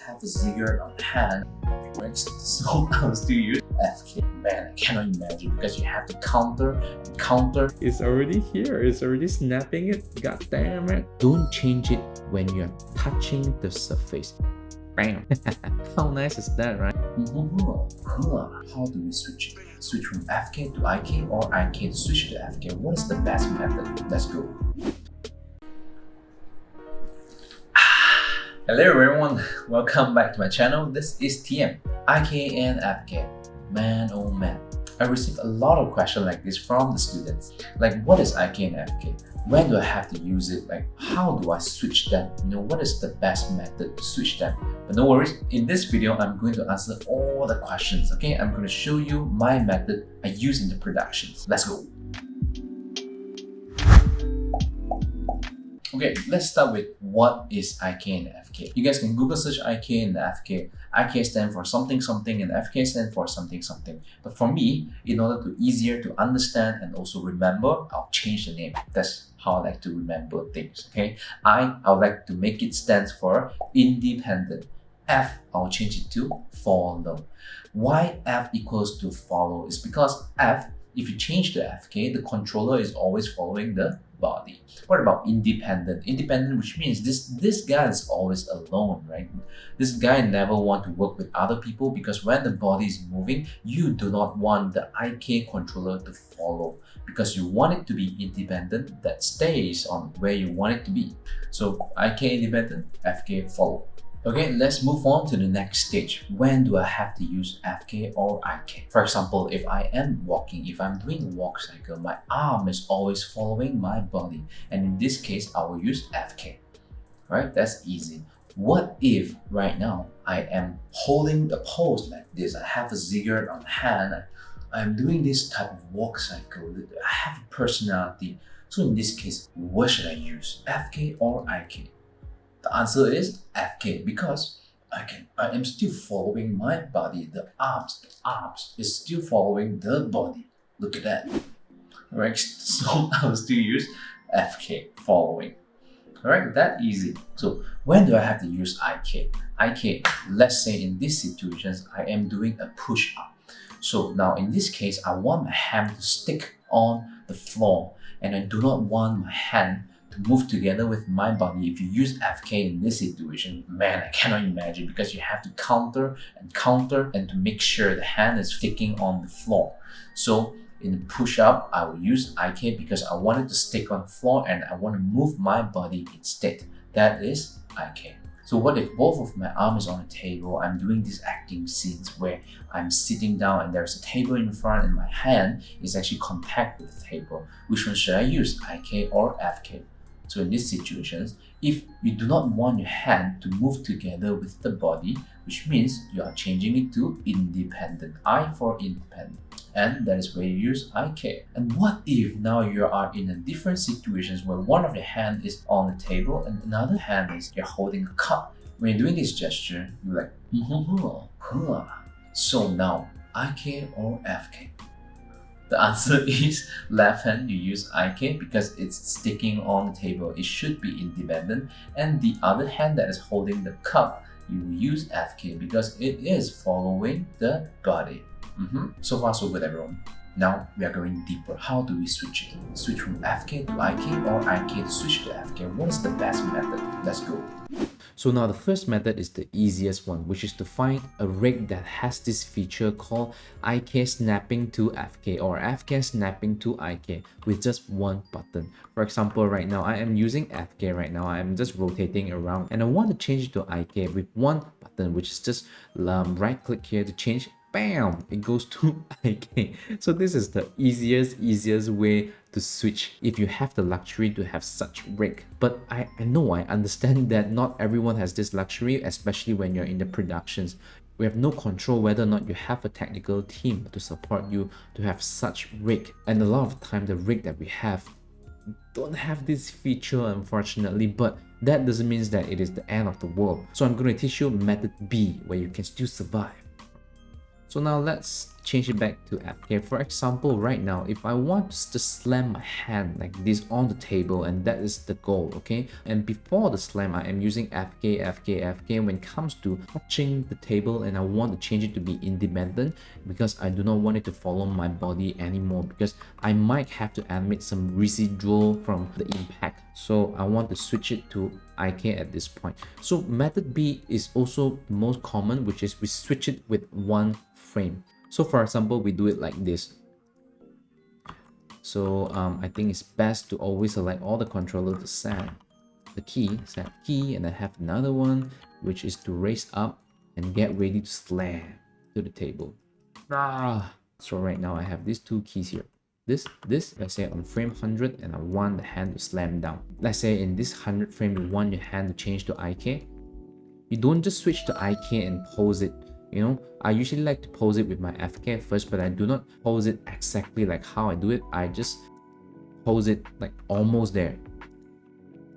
have a ziggurat on hand, right? So I'll still use FK. Man, I cannot imagine because you have to counter and counter. It's already here. It's already snapping it. God damn it. Don't change it when you're touching the surface. Bam. How nice is that, right? How do we switch it? Switch from FK to IK or IK to switch to FK? What is the best method? Let's go. Hello everyone, welcome back to my channel. This is TM, IK and FK. Man, oh man, I received a lot of questions like this from the students. Like, what is IK and FK? When do I have to use it? Like, how do I switch them? What is the best method to switch them? But no worries, in this video, I'm going to answer all the questions, okay? I'm going to show you my method I use in the productions. Let's go. Okay, let's start with what is IK and FK. You guys can Google search IK and FK. IK stands for something something and FK stands for something something. But for me, in order to easier to understand and also remember, I'll change the name. That's how I like to remember things, okay? I would like to make it stands for independent. F, I'll change it to follow. Why F equals to follow is because F, if you change the FK, the controller is always following the body. What about independent? Independent, which means this guy is always alone, right? This guy never want to work with other people because when the body is moving, you do not want the IK controller to follow because you want it to be independent that stays on where you want it to be. So IK independent, FK follow. Okay, let's move on to the next stage. When do I have to use FK or IK? For example, if I am walking, if I'm doing a walk cycle, my arm is always following my body. And in this case, I will use FK, right? That's easy. What if right now I am holding the pose like this? I have a ziggurat on hand. I'm doing this type of walk cycle. I have a personality. So in this case, what should I use? FK or IK? The answer is FK because I am still following my body. The arms is still following the body. Look at that. Alright, so I will still use FK following. Alright, that easy. So when do I have to use IK? IK, let's say in these situations, I am doing a push up. So now in this case, I want my hand to stick on the floor and I do not want my hand to move together with my body. If you use FK in this situation, man, I cannot imagine because you have to counter and to make sure the hand is sticking on the floor. So in the push-up, I will use IK because I want it to stick on the floor and I want to move my body instead. That is IK. So what if both of my arms on the table, I'm doing these acting scenes where I'm sitting down and there's a table in front and my hand is actually contact with the table. Which one should I use, IK or FK? So in these situations, if you do not want your hand to move together with the body, which means you are changing it to independent, I for independent, and that is where you use IK. And what if now you are in a different situations where one of your hand is on the table and another hand is you're holding a cup. When you're doing this gesture, you're like, so now IK or FK? The answer is left hand, you use IK because it's sticking on the table. It should be independent. And the other hand that is holding the cup, you use FK because it is following the body. So far so good everyone. Now we are going deeper. How do we switch it? Switch from FK to IK or IK to switch to FK? What is the best method? Let's go. So now the first method is the easiest one, which is to find a rig that has this feature called IK snapping to FK or FK snapping to IK with just one button. For example, right now I am using FK right now. I am just rotating around and I want to change it to IK with one button, which is just right click here to change. Bam! It goes to IK. So this is the easiest way to switch if you have the luxury to have such rig. But I know, I understand that not everyone has this luxury, especially when you're in the productions. We have no control whether or not you have a technical team to support you to have such rig. And a lot of time the rig that we have don't have this feature, unfortunately, but that doesn't mean that it is the end of the world. So I'm going to teach you method B where you can still survive. So now let's change it back to FK. For example, right now, if I want to just slam my hand like this on the table, and that is the goal, okay? And before the slam, I am using FK, FK, FK. When it comes to touching the table and I want to change it to be independent, because I do not want it to follow my body anymore, because I might have to animate some residual from the impact. So I want to switch it to IK at this point. So method B is also the most common, which is we switch it with one frame. So for example, we do it like this. So I think it's best to always select all the controller to set the key, set key, and I have another one, which is to raise up and get ready to slam to the table. So right now I have these two keys here. This, let's say on frame 100, and I want the hand to slam down. Let's say in this 100 frame, you want your hand to change to IK. You don't just switch to IK and pose it. You know, I usually like to pose it with my FK first, but I do not pose it exactly like how I do it. I just pose it like almost there.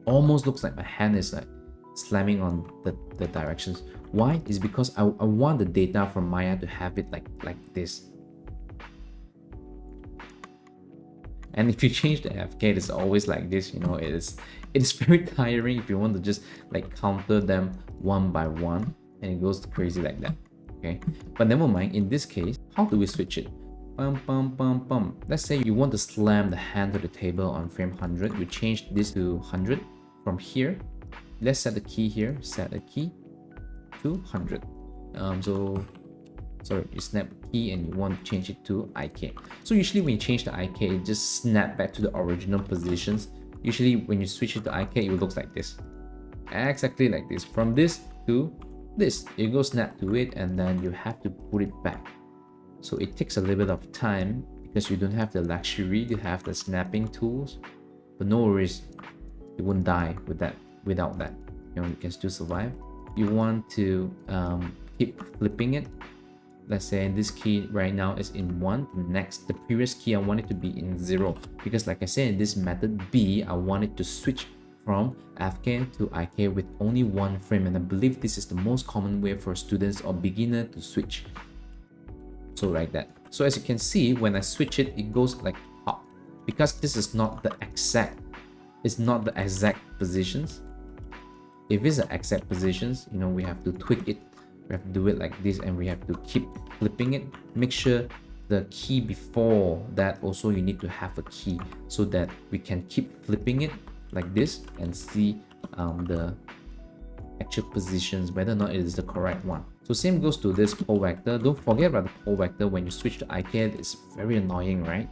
Almost looks like my hand is like slamming on the directions. Why? Is because I want the data from Maya to have it like this. And if you change the FK, it's always like this, you know. It's very tiring if you want to just like counter them one by one, and it goes crazy like that. Okay, but never mind. In this case, how do we switch it? Let's say you want to slam the hand to the table on frame 100. We change this to 100. From here, let's set the key here. Set a key to 100. You snap the key and you want to change it to IK. So usually when you change the IK, it just snap back to the original positions. Usually when you switch it to IK, it looks like this. Exactly like this. From this to this, you go snap to it, and then you have to put it back. So it takes a little bit of time because you don't have the luxury to have the snapping tools. But no worries, you won't die with that. Without that, you know, you can still survive. You want to keep flipping it. Let's say this key right now is in 1. The previous key I want it to be in 0, because like I said, in this method B, I want it to switch from FK to IK with only one frame, and I believe this is the most common way for students or beginner to switch. So like that. So as you can see, when I switch it, it goes like up, because this is not the exact, it's not the exact positions. If it's the exact positions, you know, we have to tweak it. We have to do it like this, and we have to keep flipping it. Make sure the key before that also, you need to have a key so that we can keep flipping it like this and see the actual positions, whether or not it is the correct one. So same goes to this pole vector. Don't forget about the pole vector. When you switch to IK, it's very annoying, right?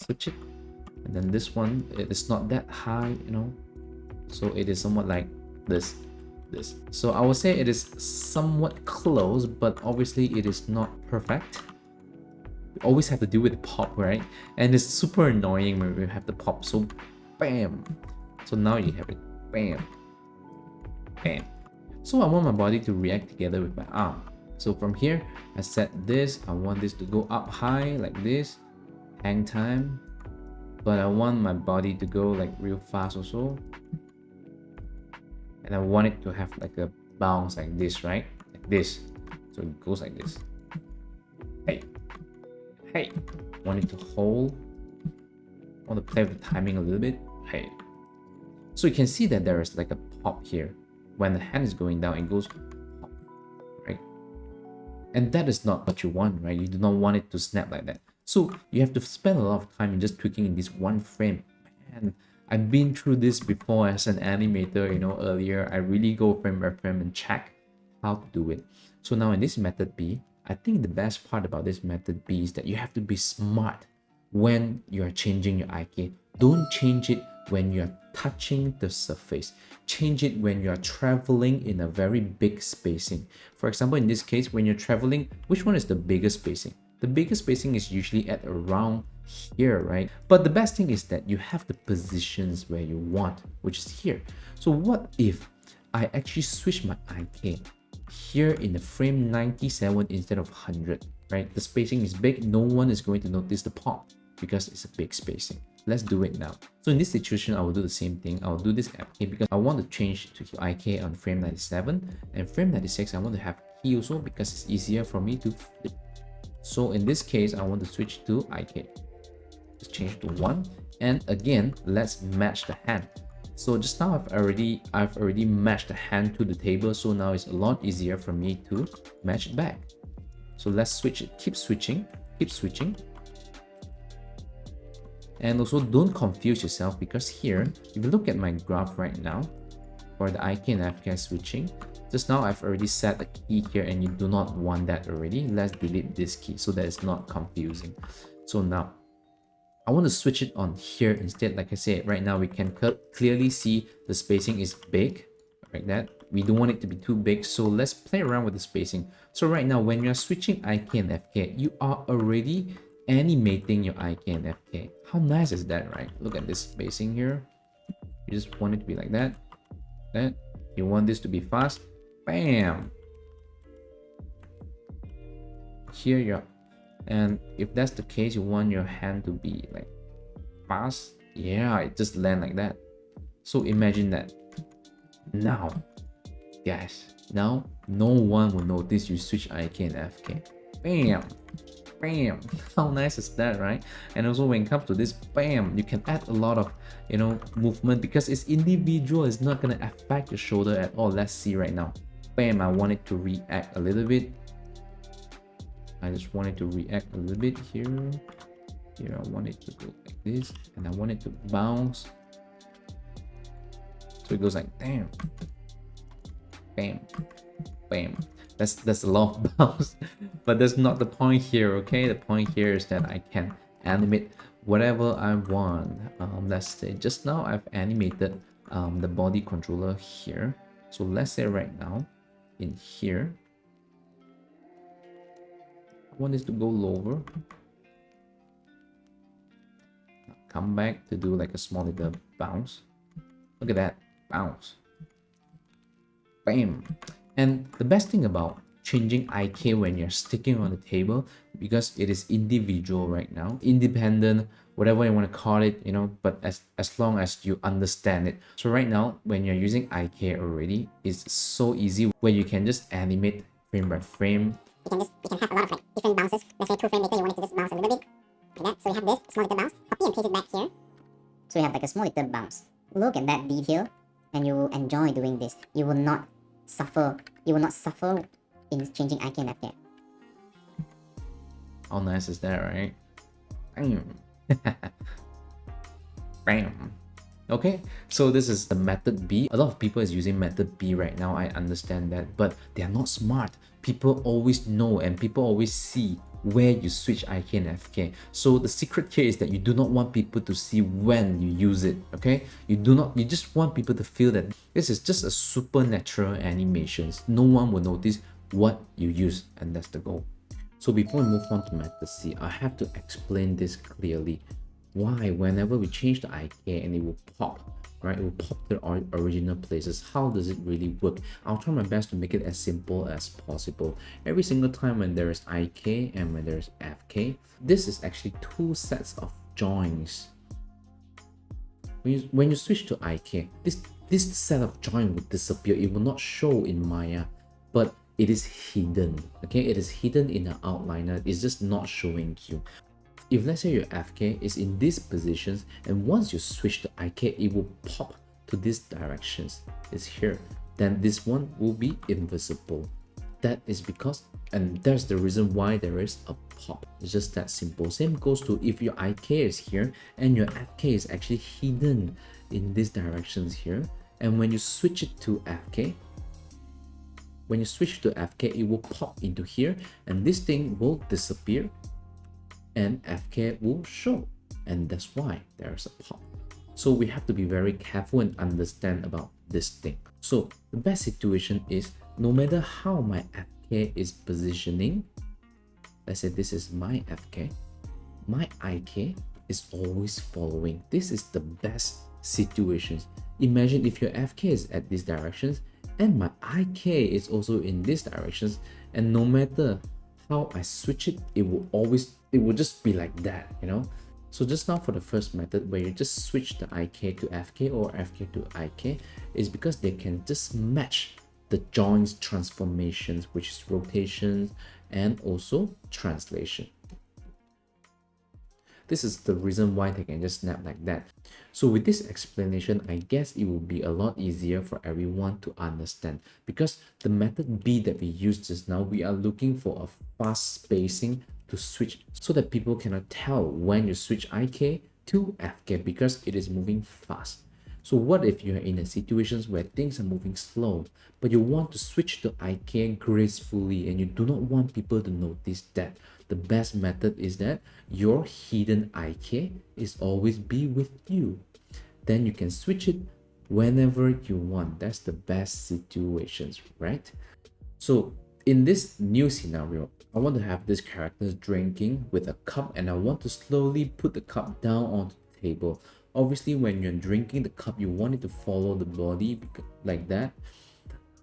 Switch it, and then this one, it is not that high, you know, so it is somewhat like this. So I would say it is somewhat close, but obviously it is not perfect. We always have to deal with the pop, right? And it's super annoying when we have the pop. So bam, so now you have it, bam, bam. So I want my body to react together with my arm. So from here, I set this. I want this to go up high like this, hang time, but I want my body to go like real fast also. And I want it to have like a bounce like this, right? Like this. So it goes like this. Hey. Hey. I want it to hold. I want to play with the timing a little bit. Hey. So you can see that there is like a pop here. When the hand is going down, it goes pop, right? And that is not what you want, right? You do not want it to snap like that. So you have to spend a lot of time in just tweaking in this one frame. Man, I've been through this before as an animator, you know, earlier. I really go frame by frame and check how to do it. So now in this method B, I think the best part about this method B is that you have to be smart when you're changing your IK. Don't change it when you're touching the surface. Change it when you're traveling in a very big spacing. For example, in this case, when you're traveling, which one is the biggest spacing? The biggest spacing is usually at around here, right? But the best thing is that you have the positions where you want, which is here. So what if I actually switch my IK here in the frame 97 instead of 100, right? The spacing is big. No one is going to notice the pop because it's a big spacing. Let's do it now. So in this situation, I will do the same thing. I'll do this IK because I want to change to IK on frame 97, and frame 96 I want to have key also because it's easier for me to flip. So in this case, I want to switch to IK. Just change to 1, and again, let's match the hand. So just now I've already matched the hand to the table, so now it's a lot easier for me to match it back. So let's switch it, keep switching. And also don't confuse yourself, because here, if you look at my graph right now, for the IK and FK switching, just now I've already set a key here and you do not want that already. Let's delete this key so that it's not confusing. So now, I want to switch it on here instead. Like I said, right now we can clearly see the spacing is big, like that. We don't want it to be too big, so let's play around with the spacing. So right now, when you're switching IK and FK, you are already animating your IK and FK. How nice is that, right? Look at this spacing here. You just want it to be like that. You want this to be fast. Bam! Here you're. And if that's the case, you want your hand to be like fast. Yeah, it just land like that. So imagine that. Now, guys, now no one will notice you switch IK and FK. Bam! Bam! How nice is that, right? And also when it comes to this, bam, you can add a lot of, movement, because it's individual. It's not gonna affect your shoulder at all. Let's see right now. Bam! I want it to react a little bit. I just want it to react a little bit here. Here I want it to go like this, and I want it to bounce. So it goes like damn, bam, bam. That's a lot of bounce, but that's not the point here. Okay, the point here is that I can animate whatever I want. Let's say just now I've animated the body controller here. So let's say right now in here, I want this to go lower. Come back to do like a small little bounce. Look at that bounce. Bam. And the best thing about changing IK when you're sticking on the table, because it is individual right now, independent, whatever you want to call it, but as long as you understand it. So right now, when you're using IK already, it's so easy where you can just animate frame by frame. We can have a lot of like different bounces. Let's say 2 frames later, you want it to just bounce a little bit like that. So you have this small little bounce. Copy and paste it back here. So you have like a small little bounce. Look at that detail, and you will enjoy doing this. You will not suffer. You will not suffer in changing IK and FK. How nice is that, right? Bam. Bam. Okay, so this is the method B. A lot of people is using method B right now. I understand that, but they are not smart. People always know and people always see where you switch IK and FK. So the secret here is that you do not want people to see when you use it. Okay, you just want people to feel that this is just a supernatural animations. No one will notice what you use, and that's the goal. So before we move on to method C, I have to explain this clearly. Why whenever we change the IK and it will pop, right? It will pop to the original places. How does it really work? I'll try my best to make it as simple as possible. Every single time when there is IK and when there is FK, this is actually 2 sets of joins. When you switch to IK, this set of join will disappear. It will not show in Maya, but it is hidden. Okay, it is hidden in the outliner. It's just not showing you. If let's say your FK is in these positions, and once you switch to IK, it will pop to these directions. It's here. Then this one will be invisible. That is because, and that's the reason why there is a pop. It's just that simple. Same goes to if your IK is here and your FK is actually hidden in these directions here. And when you switch it to FK, it will pop into here, and this thing will disappear. And FK will show, and that's why there's a pop. So we have to be very careful and understand about this thing. So the best situation is, no matter how my FK is positioning, let's say this is my FK, my IK is always following. This is the best situations. Imagine if your FK is at these directions and my IK is also in these directions, and no matter how I switch it, it will just be like that, So just now for the first method where you just switch the IK to FK or FK to IK, is because they can just match the joints transformations, which is rotations and also translation. This is the reason why they can just snap like that. So with this explanation, I guess it will be a lot easier for everyone to understand, because the method B that we used just now, we are looking for a fast spacing to switch so that people cannot tell when you switch IK to FK because it is moving fast. So what if you're in a situations where things are moving slow, but you want to switch to IK gracefully and you do not want people to notice that? The best method is that your hidden IK is always be with you. Then you can switch it whenever you want. That's the best situations, right? So in this new scenario, I want to have this character drinking with a cup, and I want to slowly put the cup down onto the table. Obviously, when you're drinking the cup, you want it to follow the body like that.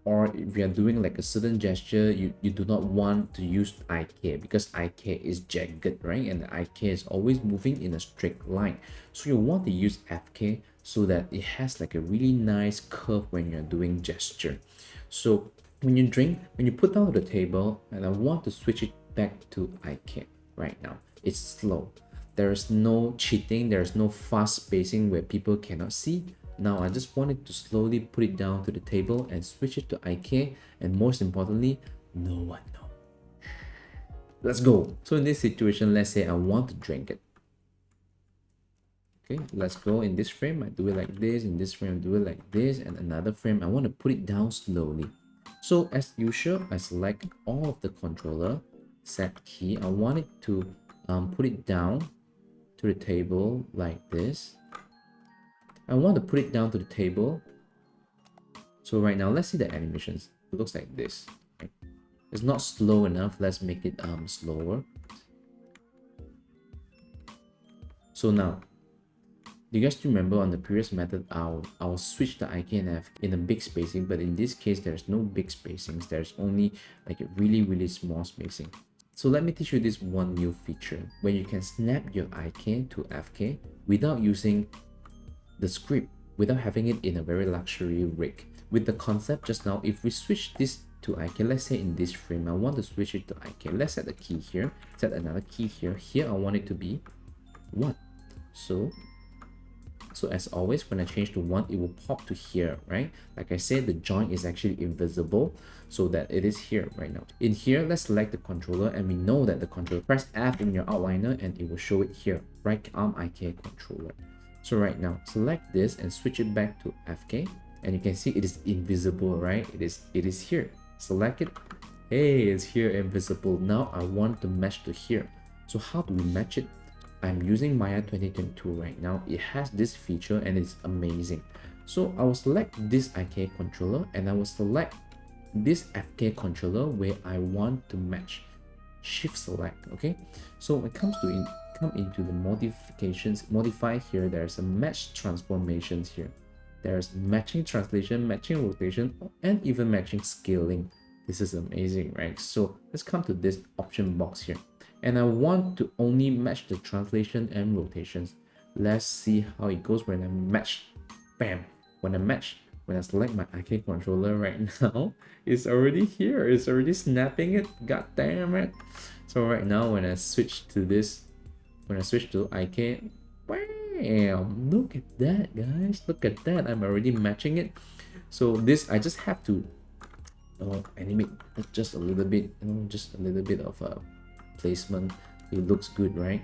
Or if you're doing like a certain gesture, you do not want to use IK because IK is jagged, right? And the IK is always moving in a straight line. So you want to use FK so that it has like a really nice curve when you're doing gesture. So when you drink, when you put down the table, and I want to switch it back to IK right now, it's slow. There is no cheating, there is no fast spacing where people cannot see. Now I just wanted to slowly put it down to the table and switch it to IK, and most importantly, no one knows. Let's go. So in this situation, let's say I want to drink it. Okay, let's go. In this frame, I do it like this. In this frame, I do it like this. And another frame, I want to put it down slowly. So as usual, I select all of the controller, set key. I want it to put it down to the table like this. I want to put it down to the table. So right now, let's see the animations. It looks like this. Right? It's not slow enough. Let's make it slower. So now, do you guys remember on the previous method, I'll switch the IK and F in a big spacing, but in this case, there's no big spacings. There's only like a really small spacing. So let me teach you this one new feature where you can snap your IK to FK without using the script, without having it in a very luxury rig. With the concept just now, if we switch this to IK, let's say in this frame, I want to switch it to IK. Let's set a key here, set another key here. Here, I want it to be 1. So as always, when I change to 1, it will pop to here, right? Like I said, the joint is actually invisible so that it is here right now. In here, let's select the controller, and we know that the controller, press F in your outliner and it will show it here, right arm IK controller. So right now, select this and switch it back to FK, and you can see it is invisible, right? It is here. Select it. Hey, it's here, invisible. Now I want to match to here. So how do we match it? I'm using Maya 2022 right now. It has this feature and it's amazing. So I will select this IK controller and I will select this FK controller where I want to match. Shift select, okay? So when it comes to come into the modifications, modify here, there's a match transformations here. There's matching translation, matching rotation, and even matching scaling. This is amazing, right? So let's come to this option box here. And I want to only match the translation and rotations. Let's see how it goes when I match. Bam! When I select my IK controller right now, it's already here. It's already snapping it. God damn it. So right now, when I switch to this, when I switch to IK, bam! Look at that, guys. Look at that. I'm already matching it. So this, I just have to animate just a little bit, just a little bit of a placement. It looks good, right?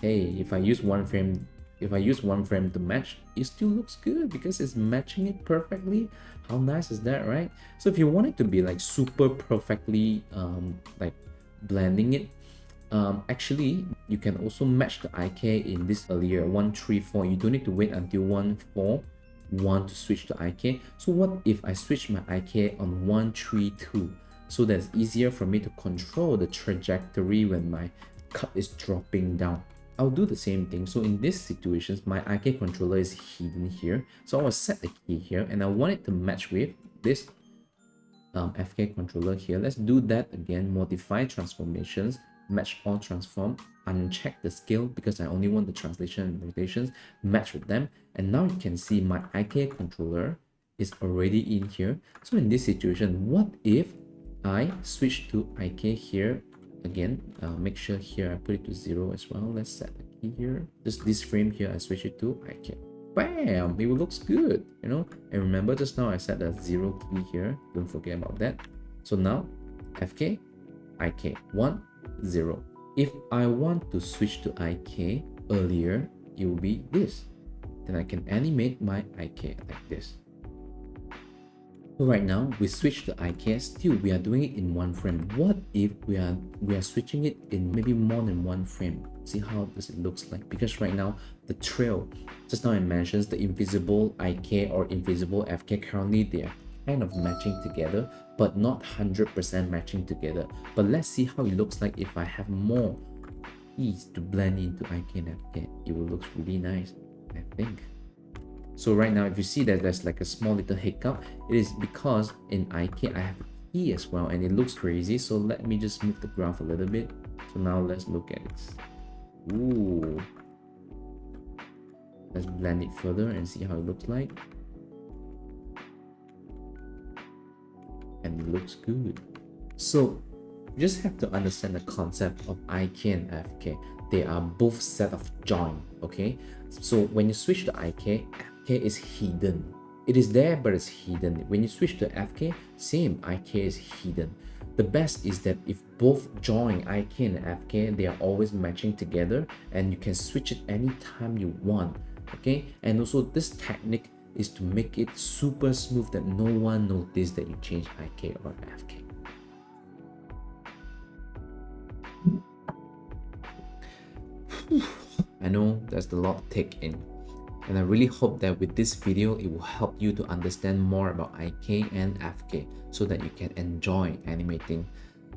Hey, if I use one frame to match, it still looks good because it's matching it perfectly. How nice is that, right? So if you want it to be like super perfectly like blending it, actually you can also match the IK in this earlier 1 3 4. You don't need to wait until 1 4 1 to switch to IK. So what if I switch my IK on 1 3 2, so that's easier for me to control the trajectory when my cup is dropping down. I'll do the same thing. So in these situations, my IK controller is hidden here, so I will set the key here and I want it to match with this FK controller here. Let's do that again. Modify transformations, match all transform, uncheck the scale because I only want the translation and rotations, match with them, and now you can see my IK controller is already in here. So in this situation, what if I switch to IK here again. Make sure here I put it to 0 as well. Let's set the key here. Just this frame here, I switch it to IK. Bam! It looks good, you know. And remember, just now I set the 0 key here. Don't forget about that. So now, FK, IK, 1, 0. If I want to switch to IK earlier, it will be this. Then I can animate my IK like this. So right now we switch to IK, still we are doing it in one frame. What if we are switching it in maybe more than one frame? See how does it looks like? Because right now the trail, just now I mentioned the invisible IK or invisible FK, currently they are kind of matching together, but not 100% matching together. But let's see how it looks like if I have more keys to blend into IK and FK. It will look really nice, I think. So right now, if you see that there's like a small little hiccup, it is because in IK I have a key as well, and it looks crazy. So let me just move the graph a little bit. So now let's look at it. Ooh. Let's blend it further and see how it looks like. And it looks good. So you just have to understand the concept of IK and FK. They are both set of join, okay? So when you switch to IK, FK is hidden. It is there, but it's hidden. When you switch to FK, same, IK is hidden. The best is that if both join IK and FK, they are always matching together, and you can switch it anytime you want, okay? And also this technique is to make it super smooth that no one noticed that you changed IK or FK. I know there's a lot to take in, and I really hope that with this video it will help you to understand more about IK and FK so that you can enjoy animating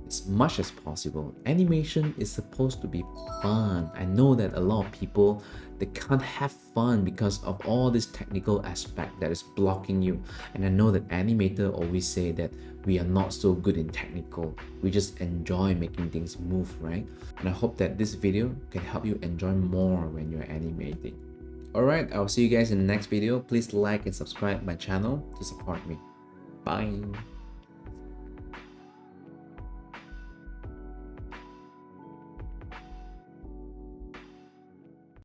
as much as possible. Animation is supposed to be fun. I know that a lot of people, they can't have fun because of all this technical aspect that is blocking you. And I know that animator always say that we are not so good in technical. We just enjoy making things move, right? And I hope that this video can help you enjoy more when you're animating. Alright, I'll see you guys in the next video. Please like and subscribe my channel to support me. Bye!